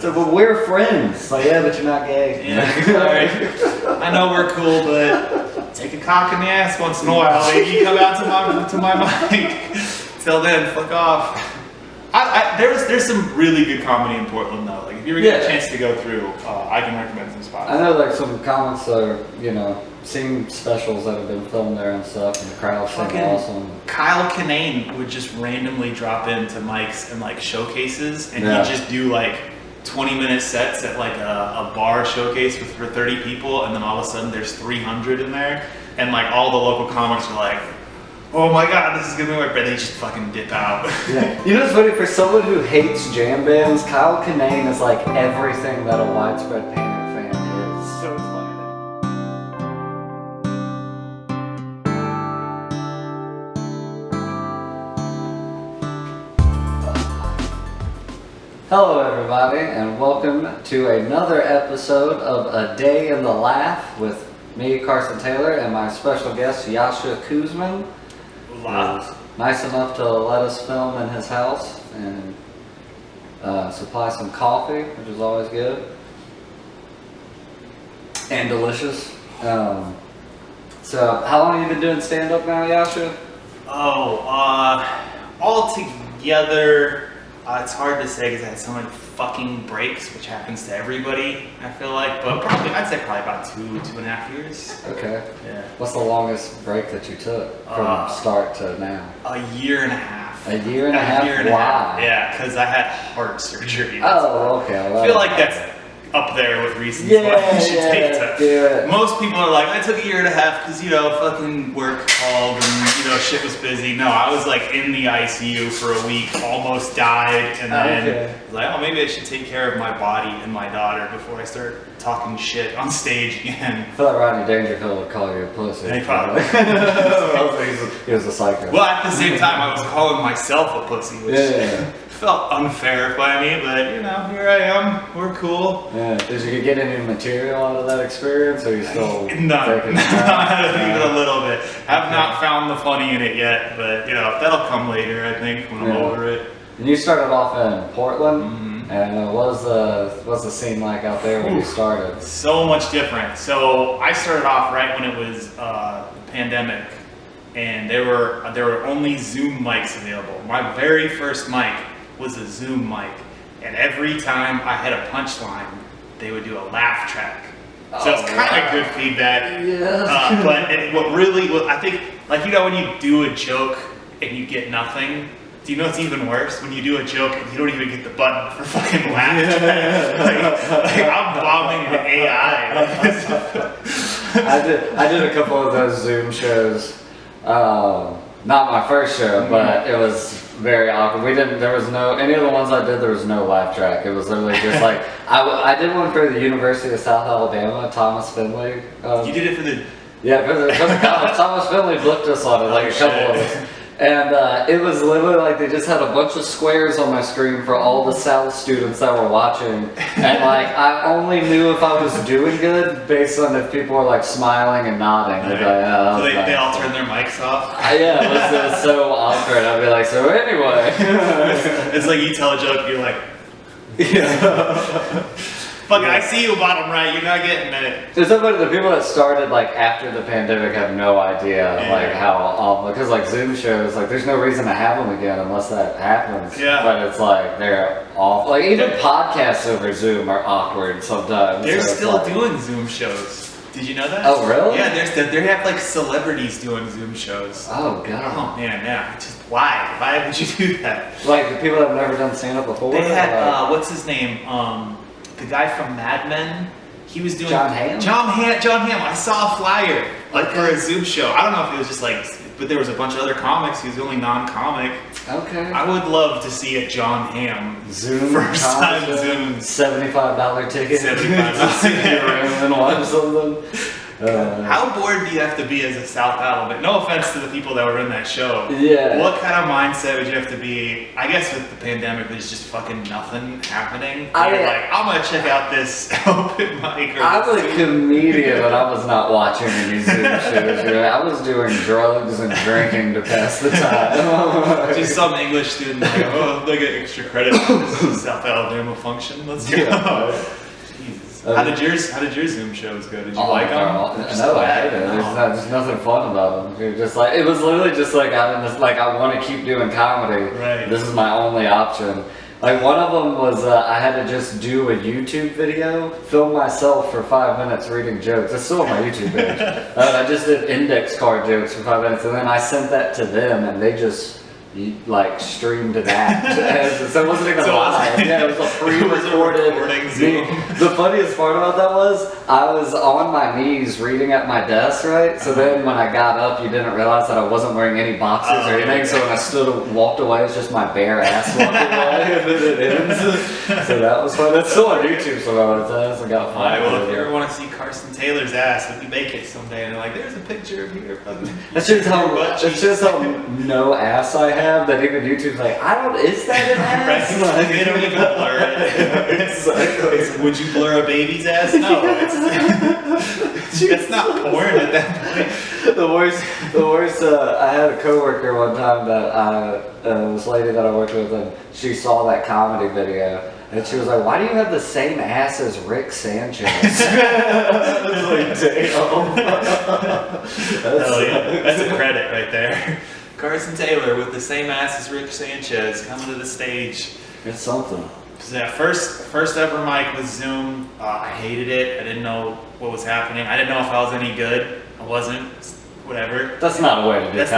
So, but we're friends. Like, yeah, but you're not gay. Yeah, alright. I know we're cool, but take a cock in the ass once in a while, baby. Come out to my mic. Till then, fuck off. There's some really good comedy in Portland though. Like if you ever get a chance to go through, I can recommend some spots. I know like some comics are, seen specials that have been filmed there and stuff, and the crowd's fucking awesome. Kyle Kinane would just randomly drop into mics and like showcases, and he'd just do like 20-minute sets at like a bar showcase for 30 people, and then all of a sudden there's 300 in there, and like all the local comics are like, oh my god, this is gonna be my bread. They just fucking dip out. Yeah. You know what's funny? For someone who hates jam bands, Kyle Kinane is like everything that a widespread Panic fan is. So it's funny. Hello everybody, and welcome to another episode of A Day in the Laugh with me, Carson Taylor, and my special guest, Yasha Kuzmin. Nice enough to let us film in his house and supply some coffee, which is always good and delicious. So how long have you been doing stand-up now, Yasha? All together, it's hard to say because I had so many fucking breaks, which happens to everybody, I feel like, but I'd say probably about 2.5 years. Okay. Yeah. What's the longest break that you took from start to now? A year and a half. A year and a half? Why? Yeah, because I had heart surgery. Okay. Well, I feel like that's up there with reasons why you should take time. Most people are like, I took a year and a half because, fucking work called and, shit was busy. No, I was like in the ICU for a week, almost died, and then like, maybe I should take care of my body and my daughter before I start talking shit on stage again. I feel like Rodney Dangerfield would call you a pussy. He probably. He was a psycho. Well, at the same time, I was calling myself a pussy, which felt unfair by me, but here I am. We're cool. Yeah. Did you get any material out of that experience, or are you still None. Even a little bit. Have not found the funny in it yet, but that'll come later. I think when I'm over it. And you started off in Portland, and what's the scene like out there when you started? So much different. So I started off right when it was the pandemic, and there were only Zoom mics available. My very first mic was a Zoom mic, and every time I had a punchline, they would do a laugh track. So it's kind of good feedback. Yeah. But I think, like, when you do a joke and you get nothing, do you know what's even worse? When you do a joke and you don't even get the button for fucking laugh track. like I'm bombing the AI. I did a couple of those Zoom shows. Not my first show, but it was very awkward. There was no, any of the ones I did, there was no laugh track. It was literally just like, I did one for the University of South Alabama, Thomas Finley. You did it for the... Yeah, for the college. Thomas Finley booked us on it, like a couple of us. And it was literally like they just had a bunch of squares on my screen for all the South students that were watching. And like, I only knew if I was doing good based on if people were like smiling and nodding. Right. They all turned their mics off? Yeah, it was so awkward. I'd be like, so anyway. It's like you tell a joke, you're like... Fuck, I see you bottom right, you're not getting it. There's somebody, the people that started like after the pandemic have no idea like how awful, because like Zoom shows, like there's no reason to have them again unless that happens. Yeah. But it's like, they're awful. Like even podcasts over Zoom are awkward sometimes. They're still doing Zoom shows. Did you know that? Oh, really? Yeah, they have like celebrities doing Zoom shows. Oh, God. Oh, man, yeah. Just why? Why would you do that? Like the people that have never done stand-up before? They had, what's his name? The guy from Mad Men, he was doing... John Hamm? John Hamm. I saw a flyer, like, for a Zoom show. I don't know if it was just, like... But there was a bunch of other comics. He was the only non-comic. Okay. I would love to see a John Hamm Zoom first time Zoom. $75 ticket. $75 to sit in your room and watch something. How bored do you have to be as a South Alabama? No offense to the people that were in that show. Yeah. What kind of mindset would you have to be? I guess with the pandemic, there's just fucking nothing happening. You're like, I'm gonna check out this open mic. I was a comedian, and I was not watching any Zoom shows. I was doing drugs and drinking to pass the time. Just some English student like, oh, they get extra credit for this South Alabama function. Let's go. Yeah. Jesus. How did your Zoom shows go? Did you like them? No, I hated it. There's nothing fun about them. Just like it was literally just like I'm in this, like I want to keep doing comedy. Right. This is my only option. Like one of them was I had to just do a YouTube video, film myself for 5 minutes reading jokes. It's still on my YouTube page. I just did index card jokes for 5 minutes, and then I sent that to them, and they just like streamed that. So it wasn't even live. Yeah, it was a pre-recorded Zoom. The funniest part about that was I was on my knees reading at my desk, right? So then when I got up, you didn't realize that I wasn't wearing any boxes or anything. So when I stood and walked away, it's just my bare ass walking away, and then it ends. So that was fun. That's still on YouTube, so I got fun. Alright, well, if you ever want to see Carson Taylor's ass, if you make it someday, and they're like, there's a picture of you. That's just how no ass I have. That even YouTube's like, is that an ass? Right. They don't even blur it. Exactly. Would you blur a baby's ass? No, it's not porn at that point. The worst, I had a coworker one time that this lady that I worked with, and she saw that comedy video. And she was like, why do you have the same ass as Rick Sanchez? I was like, damn. That's a credit right there. Carson Taylor with the same ass as Rick Sanchez coming to the stage. It's something. So yeah, first ever mic with Zoom. I hated it. I didn't know what was happening. I didn't know if I was any good. I wasn't. Whatever. That's not a way to do. That's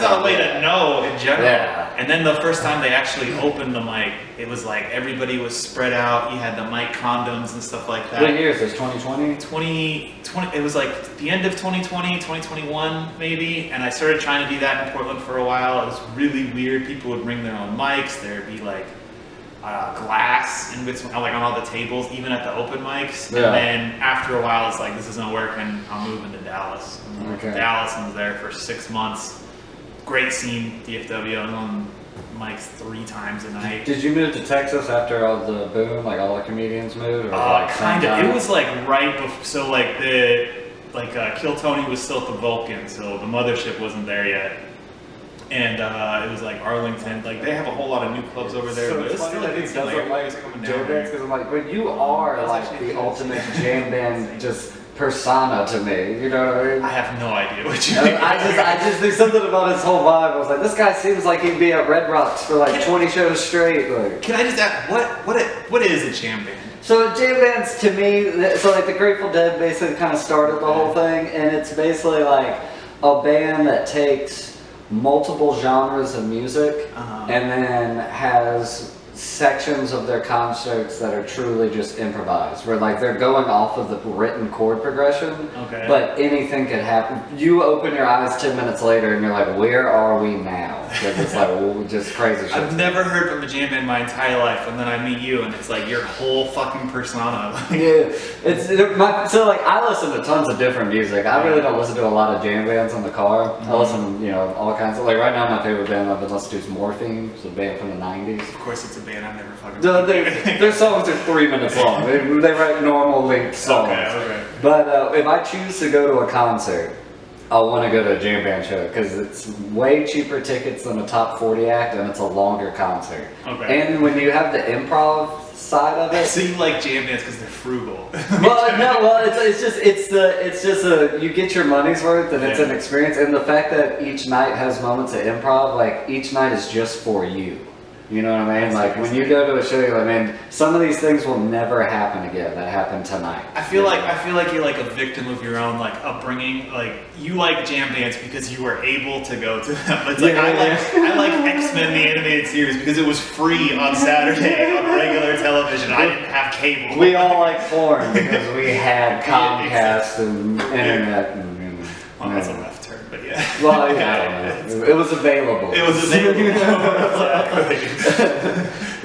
not a way to know in general. Yeah. And then the first time they actually opened the mic, it was like everybody was spread out. You had the mic condoms and stuff like that. What year is this? 2020? 2020. It was like the end of 2020, 2021 maybe. And I started trying to do that in Portland for a while. It was really weird. People would bring their own mics. There'd be like glass in between, like on all the tables, even at the open mics. Yeah. And then after a while, it's like, this isn't working. I'm moving to Dallas. Okay. Dallas, and was there for 6 months. Great scene, DFW. I was on mics 3 times a night. Did you move to Texas after all the boom, like all the comedians moved? Or Kind of. It was like right before, so like Kill Tony was still at the Vulcan, so the mothership wasn't there yet. And it was like Arlington, like they have a whole lot of new clubs over there, so but it's still like it's like everybody's coming down there. Because I'm like, but you are like the ultimate jam band just persona to me. You know what I mean? I have no idea what you mean. I just think something about his whole vibe. I was like, this guy seems like he'd be at Red Rocks for like 20 shows straight. Like, can I just ask, what is a jam band? So jam bands to me, so like the Grateful Dead basically kind of started the whole thing, and it's basically like a band that takes multiple genres of music and then has sections of their concerts that are truly just improvised, where like they're going off of the written chord progression, but anything could happen. You open your eyes 10 minutes later and you're like, where are we now? Because it's like just crazy shit. I've never heard from a jam band my entire life, and then I meet you and it's like your whole fucking persona. Yeah, so like I listen to tons of different music. I really don't listen to a lot of jam bands in the car. I listen, all kinds of, like right now my favorite band I've been listening to is Morphine. It's a band from the 90s. Of course it's a band I've never fucking their songs are 3 minutes long. They write normal length songs. Okay. But if I choose to go to a concert, I want to go to a jam band show because it's way cheaper tickets than a top 40 act, and it's a longer concert. And when you have the improv side of it, so you like jam bands because they're frugal. It's just you get your money's worth, and it's an experience. And the fact that each night has moments of improv, like each night is just for you. You know what I mean? Like when you go to a show, you're like, man, some of these things will never happen again. That happened tonight. I feel like you're like a victim of your own like upbringing. Like you like jam bands because you were able to go to them. It's like I like X-Men the animated series because it was free on Saturday on regular television. I didn't have cable. We all like porn because we had Comcast and internet. Well, that's a left turn, but yeah. Well, yeah, I don't know. It was available. Exactly.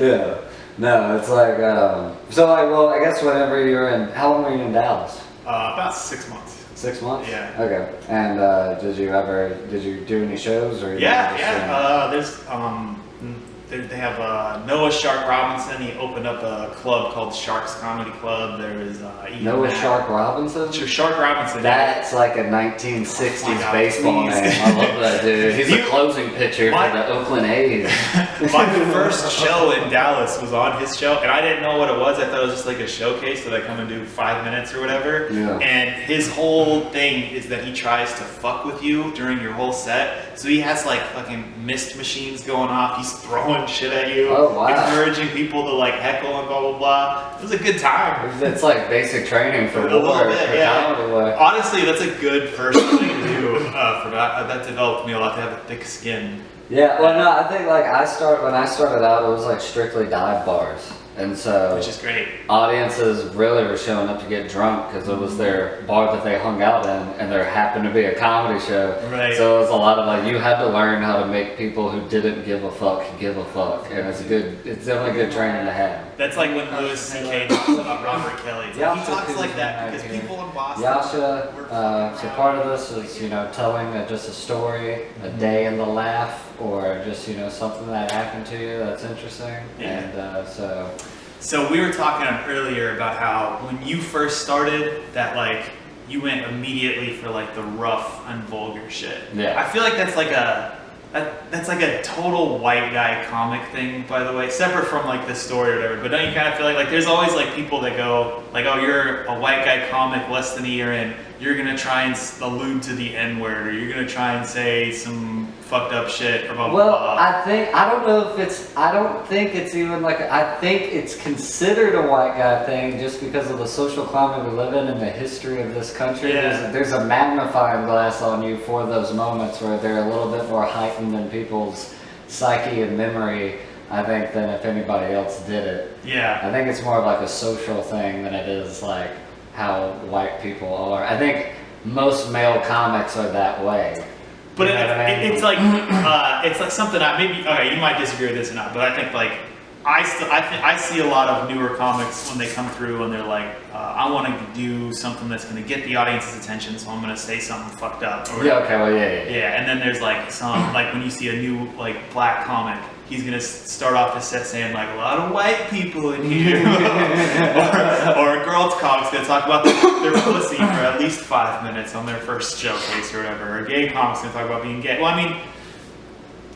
Yeah. No, it's like, I guess whenever you're in, how long were you in Dallas? About 6 months. 6 months? Yeah. Okay. And did you do any shows or? They have Noah Shark Robinson. He opened up a club called Sharks Comedy Club. There is Noah Shark Robinson? Shark Robinson. That's like a 1960s baseball name. I love that dude. He's a closing pitcher for the Oakland A's. My first show in Dallas was on his show, and I didn't know what it was. I thought it was just like a showcase that I come and do 5 minutes or whatever. Yeah. And his whole thing is that he tries to fuck with you during your whole set. So he has like fucking mist machines going off. He's throwing shit at you, encouraging people to like heckle and blah blah blah. It was a good time. It's like basic training for a little bit, yeah. Comedy. Honestly, that's a good first thing to do. For that developed me a lot to have a thick skin. Yeah, well, no, I think like when I started out, it was like strictly dive bars, and so which is great. Audiences really were showing up to get drunk because it was their bar that they hung out in, and there happened to be a comedy show. Right. So it was a lot of like you had to learn how to make people who didn't give a fuck give a fuck, and it's definitely good training to have. That's like when Louis C.K. talks about Robert Kelly. He talks like that because people in Boston. Yasha, so part of this is telling just a story, a day in the laugh, or just something that happened to you that's interesting. Yeah. And so we were talking earlier about how when you first started that like you went immediately for like the rough and vulgar shit. Yeah. I feel like that's like a total white guy comic thing, by the way, separate from like the story or whatever. But don't you kind of feel like there's always like people that go like, oh, you're a white guy comic less than a year in, you're gonna try and allude to the N-word, or you're gonna try and say some fucked up shit or blah blah blah. I don't think it's even like, I think it's considered a white guy thing just because of the social climate we live in and the history of this country. Yeah. There's a magnifying glass on you for those moments where they're a little bit more heightened in people's psyche and memory, I think, than if anybody else did it. Yeah. I think it's more of like a social thing than it is like how white people are. I think most male comics are that way. But it's like something you might disagree with this or not, but I think like I see a lot of newer comics when they come through and they're like, I want to do something that's going to get the audience's attention, so I'm going to say something fucked up. Yeah. Okay. Well. Yeah. Yeah. And then there's like some like when you see a new like black comic, he's gonna start off his set saying like a lot of white people in here, or a girl's comic's gonna talk about their pussy for at least 5 minutes on their first showcase or whatever. Or a gay comic's gonna talk about being gay. Well, I mean,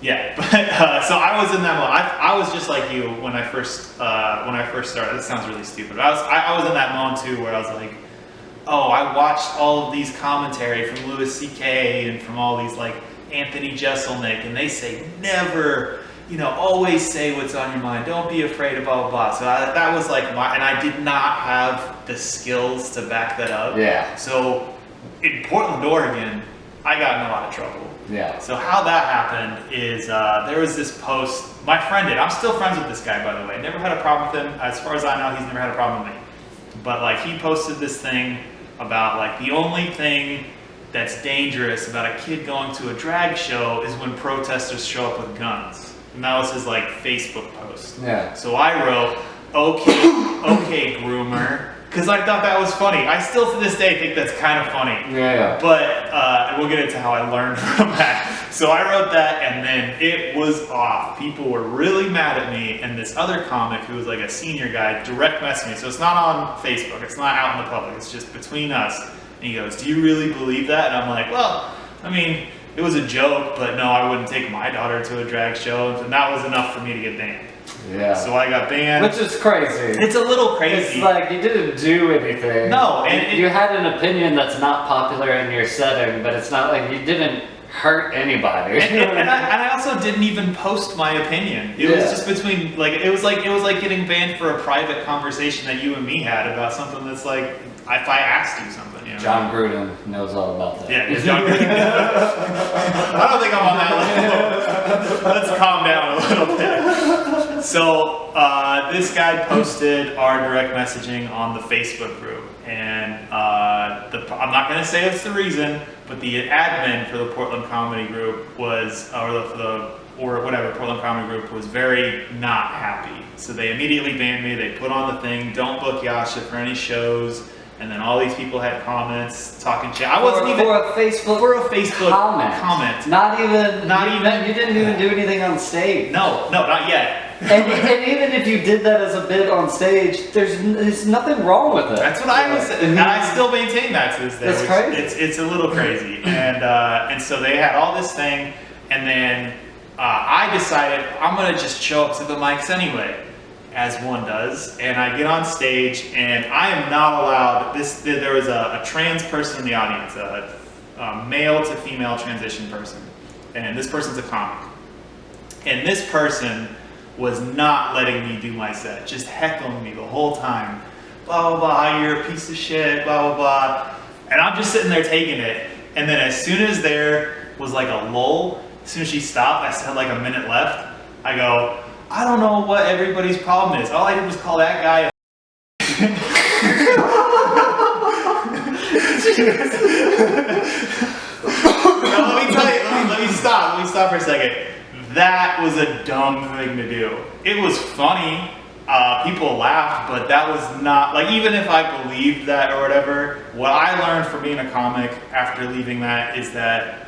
yeah. But so I was in that mode. I was just like you when I first started. This sounds really stupid. But I was in that mode too, where I was like, oh, I watched all of these commentary from Louis C.K. and from all these like Anthony Jeselnik, and they say never. Always say what's on your mind. Don't be afraid of blah, blah, blah. So that was like and I did not have the skills to back that up. Yeah. So in Portland, Oregon, I got in a lot of trouble. Yeah. So how that happened is there was this post, my friend did. I'm still friends with this guy, by the way. Never had a problem with him. As far as I know, he's never had a problem with me. But like he posted this thing about like the only thing that's dangerous about a kid going to a drag show is when protesters show up with guns. And that was his like Facebook post. Yeah. So I wrote, okay, Groomer, because I thought that was funny. I still to this day think that's kind of funny. Yeah. But we'll get into how I learned from that. So I wrote that, and then it was off. People were really mad at me, and this other comic who was like a senior guy direct messaged me. So it's not on Facebook. It's not out in the public. It's just between us. And he goes, "Do you really believe that?" And I'm like, "Well, I mean." It was a joke, but no, I wouldn't take my daughter to a drag show, and that was enough for me to get banned. Yeah. So I got banned. Which is crazy. It's a little crazy. It's like you didn't do anything. No, and you had an opinion that's not popular in your setting, but it's not like you didn't hurt anybody. and I also didn't even post my opinion. It was just between like it was like getting banned for a private conversation that you and me had about something that's like if I asked you something. John Gruden knows all about that. Yeah, John Gruden. I don't think I'm on that level. Let's calm down a little bit. So this guy posted our direct messaging on the Facebook group, and I'm not going to say it's the reason, but the admin for the Portland Comedy Group was, Portland Comedy Group was very not happy. So they immediately banned me. They put on the thing, don't book Yasha for any shows. And then all these people had comments talking shit. I wasn't even for a Facebook comment. Not even. You didn't even do anything on stage. No, not yet. and even if you did that as a bit on stage, there's nothing wrong with it. That's what I was saying, and I still maintain that to this day. That's crazy. It's a little crazy, and so they had all this thing, and then I decided I'm gonna just show up to the mics anyway, as one does, and I get on stage, and I am not allowed. There was a trans person in the audience, a male to female transition person, and this person's a comic, and this person was not letting me do my set, just heckling me the whole time. Blah, blah, blah, you're a piece of shit, blah, blah, blah. And I'm just sitting there taking it. And then as soon as there was like a lull, as soon as she stopped, I still had like a minute left. I go, I don't know what everybody's problem is. All I did was call that guy a Now, let me tell you, let me stop for a second. That was a dumb thing to do. It was funny, people laughed, but that was not, like, even if I believed that or whatever, what I learned from being a comic after leaving that is that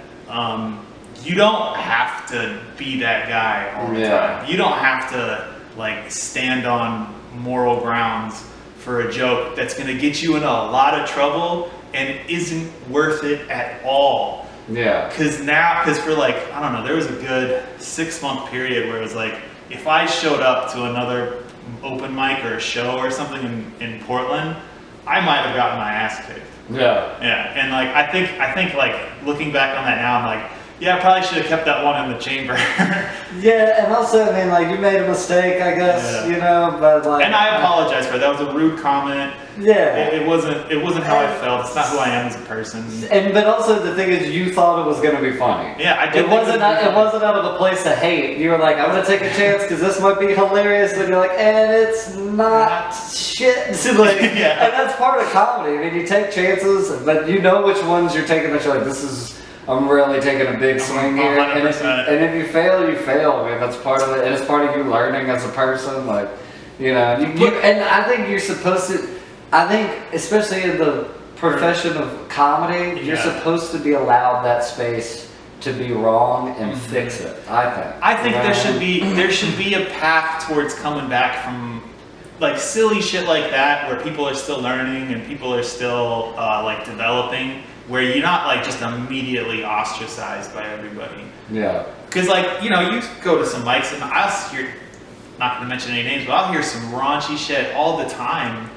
you don't have to be that guy all the time. You don't have to, like, stand on moral grounds for a joke that's gonna get you in a lot of trouble and isn't worth it at all. Yeah. Because for like, I don't know, there was a good 6-month period where it was like, if I showed up to another open mic or a show or something in Portland, I might have gotten my ass kicked. Yeah. Yeah. And like, I think like looking back on that now, I'm like, yeah, I probably should have kept that one in the chamber. Yeah, and also, I mean, like, you made a mistake, I guess, you know, but like... And I apologize for it. That was a rude comment. Yeah. It wasn't how I felt. It's not who I am as a person. But also, the thing is, you thought it was going to be funny. Yeah, I did. It wasn't out of a place to hate. You were like, I'm going to take a chance because this might be hilarious. And you're like, and it's not shit. Like, yeah. And that's part of comedy. I mean, you take chances, but you know which ones you're taking that you're like, I'm really taking a big swing here. 100%. And if you fail, you fail. I mean, that's part of it. And it's part of you learning as a person. Like, you know, and I think you're supposed to, especially in the profession of comedy, you're supposed to be allowed that space to be wrong and fix it, I think. There should be a path towards coming back from like silly shit like that where people are still learning and people are still like developing, where you're not like just immediately ostracized by everybody. Yeah. Because like, you know, you go to some mics and I'll hear, not going to mention any names, but I'll hear some raunchy shit all the time,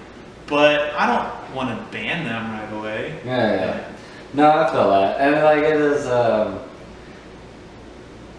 but I don't want to ban them right away. Yeah. No, I feel that. And like it is,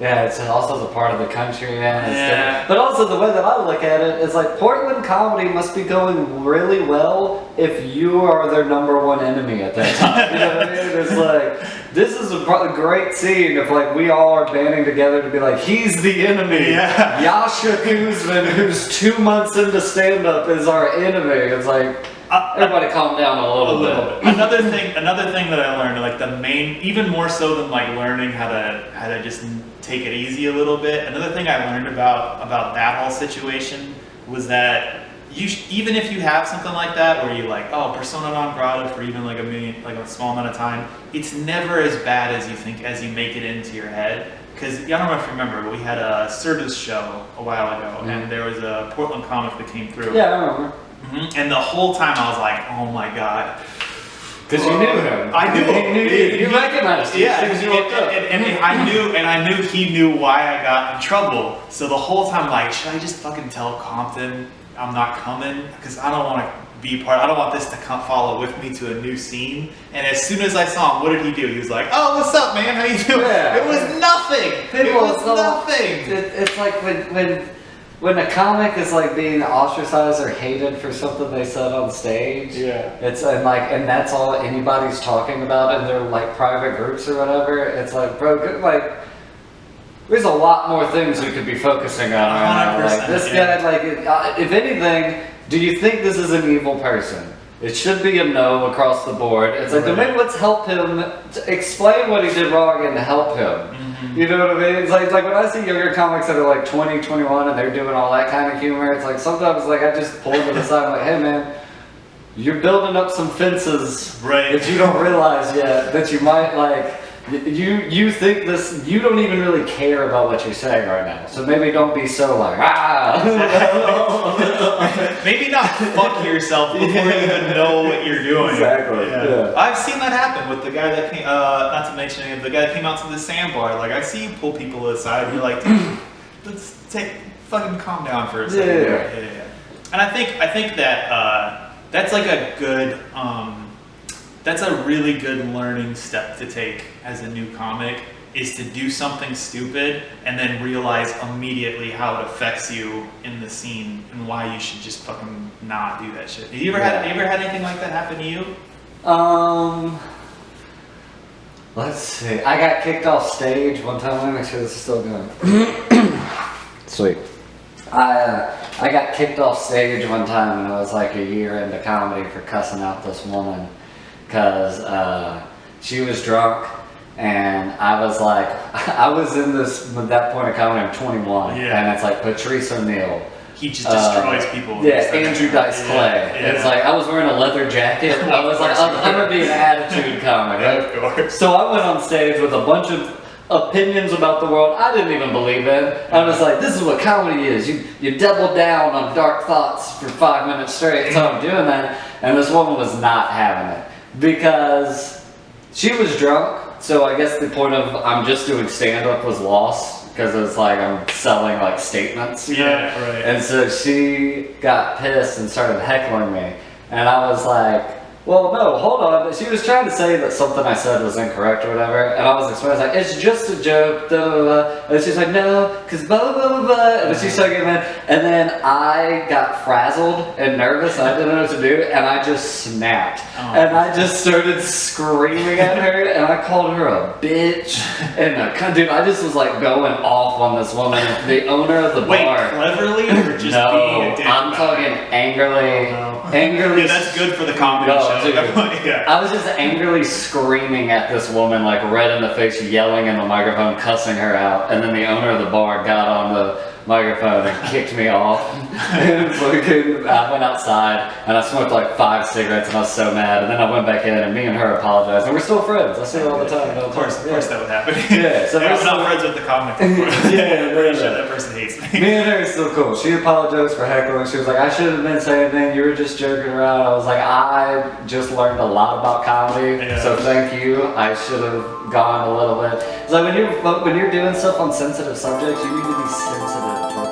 it's also the part of the country, man. But also the way that I look at it is like Portland comedy must be going really well if you are their #1 enemy at that time. You know what I mean? It's like, this is a great scene if like we all are banding together to be like, he's the enemy. Yeah. Yasha Kuzmin, who's 2 months into stand-up, is our enemy. It's like, everybody calm down a little bit. Another thing that I learned, like the main, even more so than like learning how to just take it easy a little bit. Another thing I learned about that whole situation was that even if you have something like that where you like, oh, persona non grata for even like a small amount of time, it's never as bad as you think, as you make it into your head. Because I don't know if you remember, but we had a Serta's show a while ago, and there was a Portland comic that came through. Yeah, I remember. And the whole time I was like, oh my god. Because you knew him. I knew him. You recognized him. Yeah, and I knew he knew why I got in trouble. So the whole time, like, should I just fucking tell Compton I'm not coming? Because I don't want to be part. I don't want this to follow with me to a new scene. And as soon as I saw him, what did he do? He was like, "Oh, what's up, man? How you doing?" Yeah. It was nothing. Nothing. It's like when a comic is like being ostracized or hated for something they said on stage, and that's all anybody's talking about in their like private groups or whatever. It's like, bro, like there's a lot more things we could be focusing on right now. Like this guy, like if anything, do you think this is an evil person? It should be a no across the board. It's like, maybe let's help him explain what he did wrong and help him. You know what I mean? It's like when I see younger comics that are like 20, 21 and they're doing all that kind of humor, it's like sometimes like I just pull them to the side, I'm like, hey man, you're building up some fences Right. that you don't realize yet that you might like. You think this, you don't even really care about what you're saying right now. So maybe don't be so like, Maybe not fuck yourself before you even know what you're doing. Exactly. Yeah. I've seen that happen with the guy that came, not to mention him, the guy that came out to the sandbar. Like, I see you pull people aside and you're like, dude, let's fucking calm down for a second. Yeah. And I think that, that's like a good, that's a really good learning step to take as a new comic, is to do something stupid and then realize immediately how it affects you in the scene and why you should just fucking not do that shit. Have you ever had anything like that happen to you? Let's see. I got kicked off stage one time. Let me make sure this is still going. Sweet. I got kicked off stage one time and I was like a year into comedy for cussing out this woman because she was drunk and I was like, I was in this, at that point of comedy, I'm 21, and it's like Patrice O'Neal. He just destroys people. Yeah, Andrew Dice Clay. Yeah. It's like, I was wearing a leather jacket. I was like, I'm going to be an attitude comic. Yeah, of course. So I went on stage with a bunch of opinions about the world I didn't even believe in. I was like, this is what comedy is. You double down on dark thoughts for 5 minutes straight. So I'm doing that. And this woman was not having it because she was drunk. So I guess the point of I'm just doing stand-up was lost because it's like I'm selling like statements, you know? Right. And so she got pissed and started heckling me. And I was like, well, no, hold on. She was trying to say that something I said was incorrect or whatever. And I was explaining, like, it's just a joke, blah, blah, blah. And she's like, no, because blah, blah, blah, blah. And she started getting mad. And then I got frazzled and nervous and I didn't know what to do. And I just snapped. And I just started screaming at her. And I called her a bitch. And dude, I just was like going off on this woman. The owner of the bar. Wait, cleverly or just being a dick? I'm talking angrily. Angrily. Yeah, that's good for the comedy show. Dude, I was just angrily screaming at this woman, like red in the face, yelling in the microphone, cussing her out. And then the owner of the bar got on the microphone and kicked me off. And I went outside and I smoked like 5 cigarettes and I was so mad. And then I went back in and me and her apologized. And we're still friends. I see her all the time. Of course that would happen. Yeah, so I'm not friends with the comic. I'm pretty sure that person hates me. Me and her are still cool. She apologized for heckling. She was like, I shouldn't have been saying anything. You were just joking around. I was like, I just learned a lot about comedy. Yeah. So thank you. I should have gone a little bit. It's like when you're doing stuff on sensitive subjects, you need to be sensitive towards